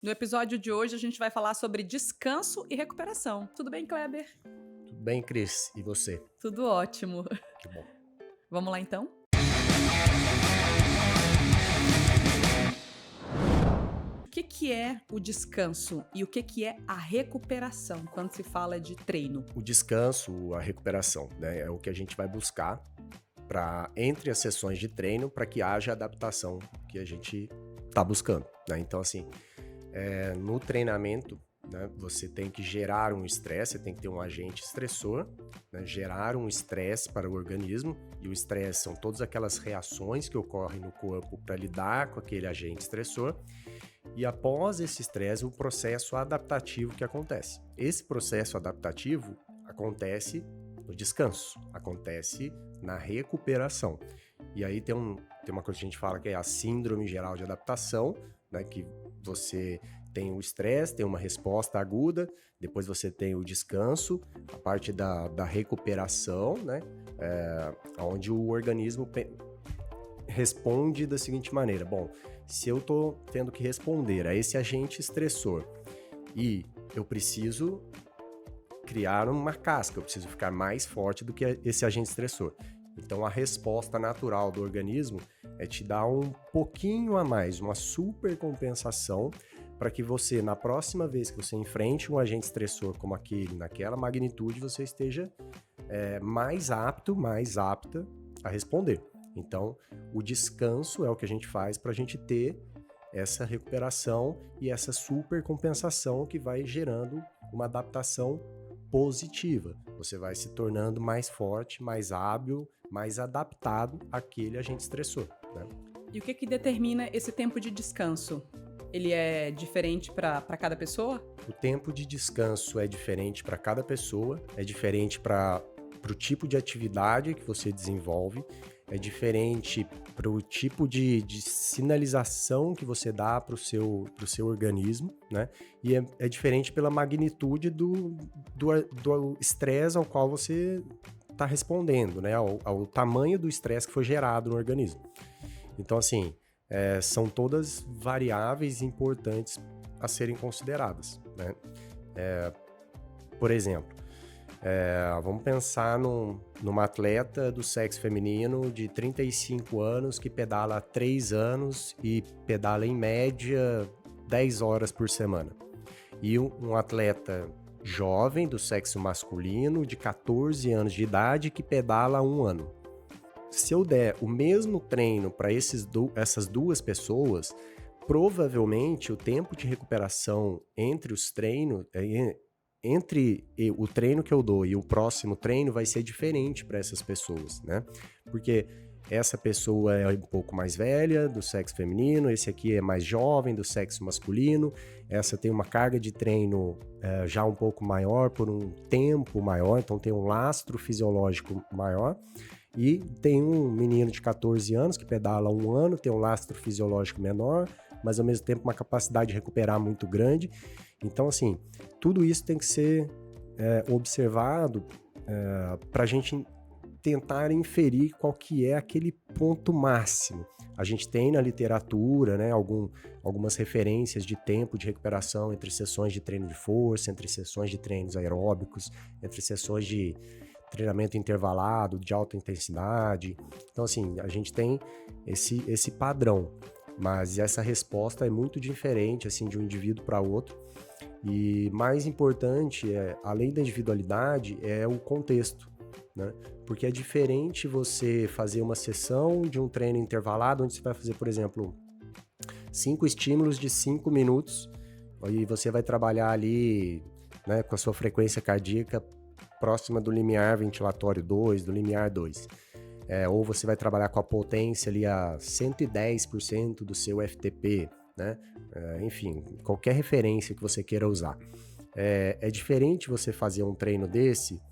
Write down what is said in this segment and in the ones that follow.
No episódio de hoje, a gente vai falar sobre descanso e recuperação. Tudo bem, Kleber? Tudo bem, Cris? E você? Tudo ótimo. Que bom. Vamos lá, então? O que é o descanso e o que é a recuperação quando se fala de treino? O descanso, a recuperação, né, é o que a gente vai buscar para entre as sessões de treino para que haja a adaptação que a gente está buscando, né? Então, assim, no treinamento, né, você tem que gerar um estresse, você tem que ter um agente estressor, né, gerar um estresse para o organismo, e o estresse são todas aquelas reações que ocorrem no corpo para lidar com aquele agente estressor. E após esse estresse, o processo adaptativo que acontece. Esse processo adaptativo acontece no descanso, acontece na recuperação. E aí tem uma coisa que a gente fala que é a síndrome geral de adaptação, né, que você tem o estresse, tem uma resposta aguda, depois você tem o descanso, a parte da recuperação, né, onde o organismo responde da seguinte maneira: bom, se eu tô tendo que responder a esse agente estressor e eu preciso criar uma casca, eu preciso ficar mais forte do que esse agente estressor. Então a resposta natural do organismo é te dar um pouquinho a mais, uma super compensação para que você, na próxima vez que você enfrente um agente estressor como aquele, naquela magnitude, você esteja mais apto, mais apta a responder. Então, o descanso é o que a gente faz para a gente ter essa recuperação e essa super compensação que vai gerando uma adaptação positiva. Você vai se tornando mais forte, mais hábil, mais adaptado àquele agente estressor, né? E o que determina esse tempo de descanso? Ele é diferente para cada pessoa? O tempo de descanso é diferente para cada pessoa, é diferente para o tipo de atividade que você desenvolve, é diferente para o tipo de sinalização que você dá para o seu organismo, né? E é diferente pela magnitude do estresse ao qual você está respondendo, né? Ao tamanho do estresse que foi gerado no organismo. Então, assim, são todas variáveis importantes a serem consideradas, né? Por exemplo, vamos pensar numa atleta do sexo feminino de 35 anos que pedala há 3 anos e pedala em média 10 horas por semana. E um atleta jovem do sexo masculino de 14 anos de idade que pedala há 1 ano. Se eu der o mesmo treino para essas duas pessoas, provavelmente o tempo de recuperação entre os treinos, entre o treino que eu dou e o próximo treino vai ser diferente para essas pessoas, né? Porque essa pessoa é um pouco mais velha, do sexo feminino, esse aqui é mais jovem, do sexo masculino, essa tem uma carga de treino já um pouco maior, por um tempo maior, então tem um lastro fisiológico maior. E tem um menino de 14 anos que pedala há 1 ano, tem um lastro fisiológico menor, mas ao mesmo tempo uma capacidade de recuperar muito grande. Então, assim, tudo isso tem que ser observado para a gente tentar inferir qual que é aquele ponto máximo. A gente tem na literatura, né, algumas referências de tempo de recuperação entre sessões de treino de força, entre sessões de treinos aeróbicos, entre sessões de treinamento intervalado, de alta intensidade. Então, assim, a gente tem esse padrão, mas essa resposta é muito diferente, assim, de um indivíduo para outro. E mais importante, além da individualidade, é o contexto, né? Porque é diferente você fazer uma sessão de um treino intervalado, onde você vai fazer, por exemplo, 5 estímulos de 5 minutos, e você vai trabalhar ali, né, com a sua frequência cardíaca próxima do limiar ventilatório 2, do limiar 2. Ou você vai trabalhar com a potência ali a 110% do seu FTP, né? Enfim, qualquer referência que você queira usar. É diferente você fazer um treino desse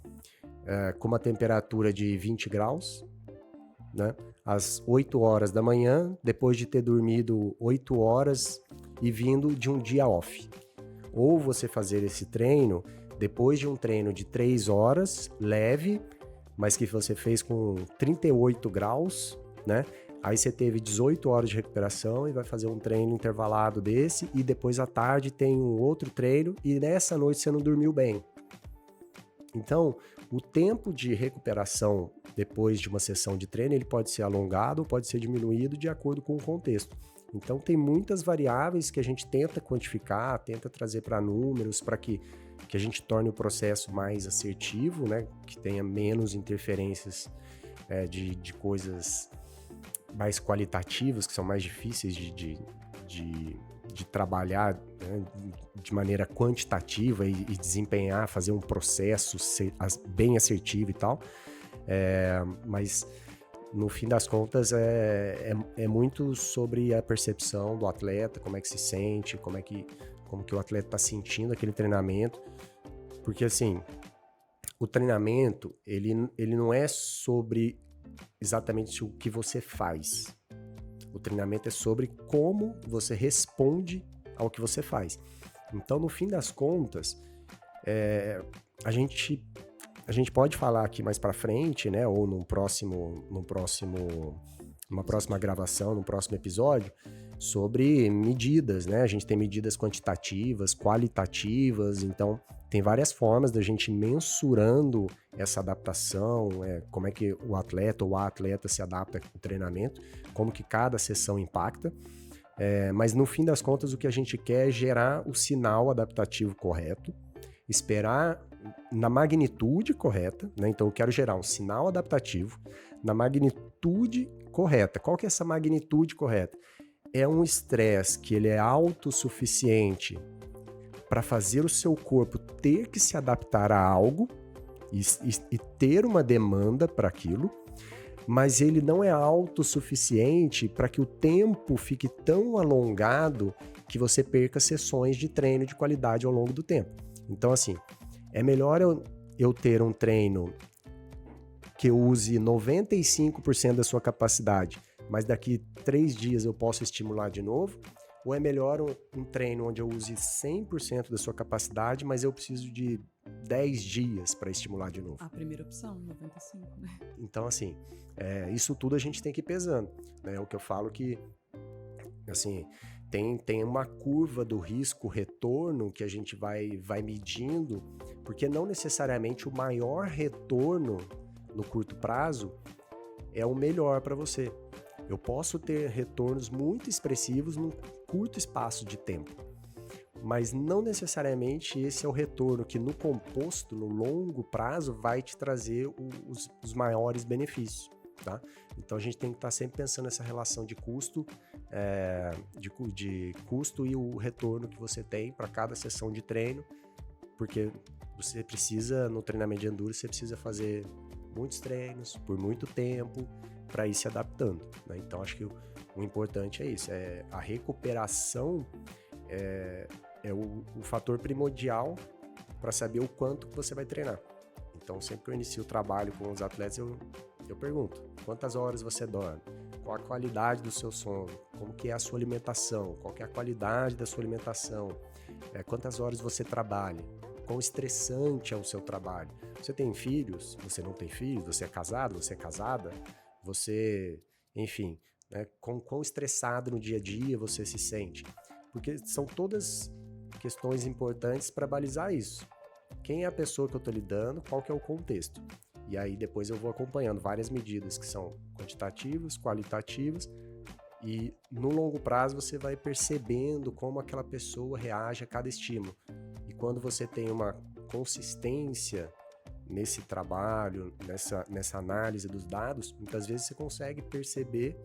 com uma temperatura de 20 graus, né? Às 8 horas da manhã, depois de ter dormido 8 horas e vindo de um dia off. Ou você fazer esse treino depois de um treino de 3 horas, leve, mas que você fez com 38 graus, né? Aí você teve 18 horas de recuperação e vai fazer um treino intervalado desse, e depois à tarde tem um outro treino, e nessa noite você não dormiu bem. Então, o tempo de recuperação depois de uma sessão de treino, ele pode ser alongado ou pode ser diminuído de acordo com o contexto. Então, tem muitas variáveis que a gente tenta quantificar, tenta trazer para números, para que a gente torne o processo mais assertivo, né? Que tenha menos interferências de coisas mais qualitativas, que são mais difíceis de trabalhar, né, de maneira quantitativa e desempenhar, fazer um processo bem assertivo e tal. Mas no fim das contas é muito sobre a percepção do atleta, como é que se sente, como que o atleta está sentindo aquele treinamento. Porque assim, o treinamento ele não é sobre exatamente o que você faz. O treinamento é sobre como você responde ao que você faz. Então, no fim das contas, a gente pode falar aqui mais para frente, né, ou numa próxima gravação, num próximo episódio, sobre medidas, né? A gente tem medidas quantitativas, qualitativas, então tem várias formas da gente mensurando essa adaptação, como é que o atleta ou a atleta se adapta ao treinamento, como que cada sessão impacta, mas no fim das contas o que a gente quer é gerar o sinal adaptativo correto, esperar na magnitude correta, né? Então eu quero gerar um sinal adaptativo na magnitude correta. Qual que é essa magnitude correta? É um estresse que ele é autossuficiente para fazer o seu corpo ter que se adaptar a algo e ter uma demanda para aquilo, mas ele não é autossuficiente para que o tempo fique tão alongado que você perca sessões de treino de qualidade ao longo do tempo. Então, assim, é melhor eu ter um treino que eu use 95% da sua capacidade, mas daqui 3 dias eu posso estimular de novo? Ou é melhor um treino onde eu use 100% da sua capacidade, mas eu preciso de 10 dias para estimular de novo? A primeira opção, 95, né? Então, assim, isso tudo a gente tem que ir pesando, né? É o que eu falo que, assim, tem uma curva do risco-retorno que a gente vai medindo, porque não necessariamente o maior retorno no curto prazo é o melhor para você. Eu posso ter retornos muito expressivos num curto espaço de tempo, mas não necessariamente esse é o retorno que no composto, no longo prazo, vai te trazer os maiores benefícios, tá? Então a gente tem que estar sempre pensando nessa relação de custo, de custo e o retorno que você tem para cada sessão de treino, porque você precisa, no treinamento de endurance, você precisa fazer muitos treinos por muito tempo para ir se adaptando, né? Então acho que o importante é isso, a recuperação é o fator primordial para saber o quanto que você vai treinar. Então sempre que eu inicio o trabalho com os atletas, eu pergunto: quantas horas você dorme? Qual a qualidade do seu sono? Como que é a sua alimentação? Qual que é a qualidade da sua alimentação? Quantas horas você trabalha? Quão estressante é o seu trabalho? Você tem filhos? Você não tem filhos? Você é casado? Você é casada? Você, enfim, né, quão estressado no dia a dia você se sente? Porque são todas questões importantes para balizar isso. Quem é a pessoa que eu estou lidando? Qual que é o contexto? E aí depois eu vou acompanhando várias medidas que são quantitativas, qualitativas, e no longo prazo você vai percebendo como aquela pessoa reage a cada estímulo. E quando você tem uma consistência nesse trabalho, nessa análise dos dados, muitas vezes você consegue perceber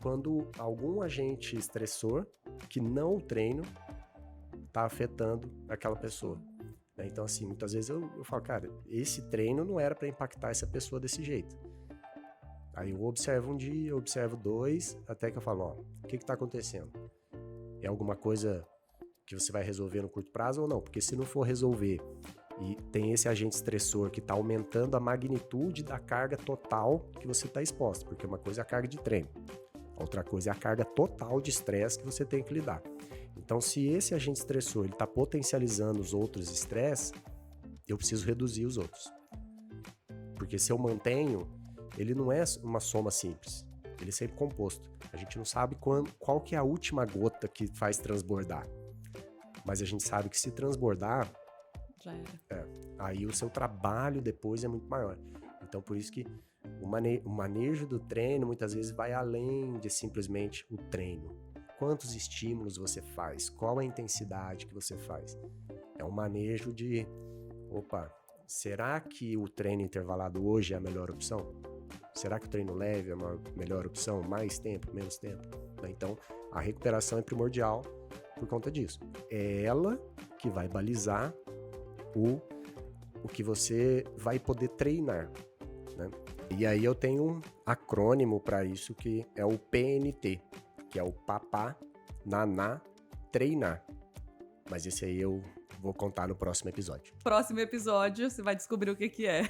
quando algum agente estressor, que não o treino, está afetando aquela pessoa. Então, assim, muitas vezes eu falo, cara, esse treino não era para impactar essa pessoa desse jeito. Aí eu observo um dia, eu observo 2, até que eu falo, ó, o que está acontecendo? É alguma coisa que você vai resolver no curto prazo ou não? Porque se não for resolver e tem esse agente estressor que está aumentando a magnitude da carga total que você está exposto, porque uma coisa é a carga de treino, outra coisa é a carga total de estresse que você tem que lidar. Então, se esse agente estressor está potencializando os outros estresses, eu preciso reduzir os outros. Porque se eu mantenho, ele não é uma soma simples. Ele é sempre composto. A gente não sabe qual que é a última gota que faz transbordar. Mas a gente sabe que se transbordar, Já era. aí o seu trabalho depois é muito maior. Então, por isso que o manejo do treino muitas vezes vai além de simplesmente o treino. Quantos estímulos você faz? Qual a intensidade que você faz? É um manejo de, será que o treino intervalado hoje é a melhor opção? Será que o treino leve é a melhor opção? Mais tempo, menos tempo? Então, a recuperação é primordial por conta disso. É ela que vai balizar o que você vai poder treinar, né? E aí eu tenho um acrônimo para isso que é o PNT, que é o Papá, Naná, Treinar. Mas esse aí eu vou contar no próximo episódio. Próximo episódio, você vai descobrir o que é.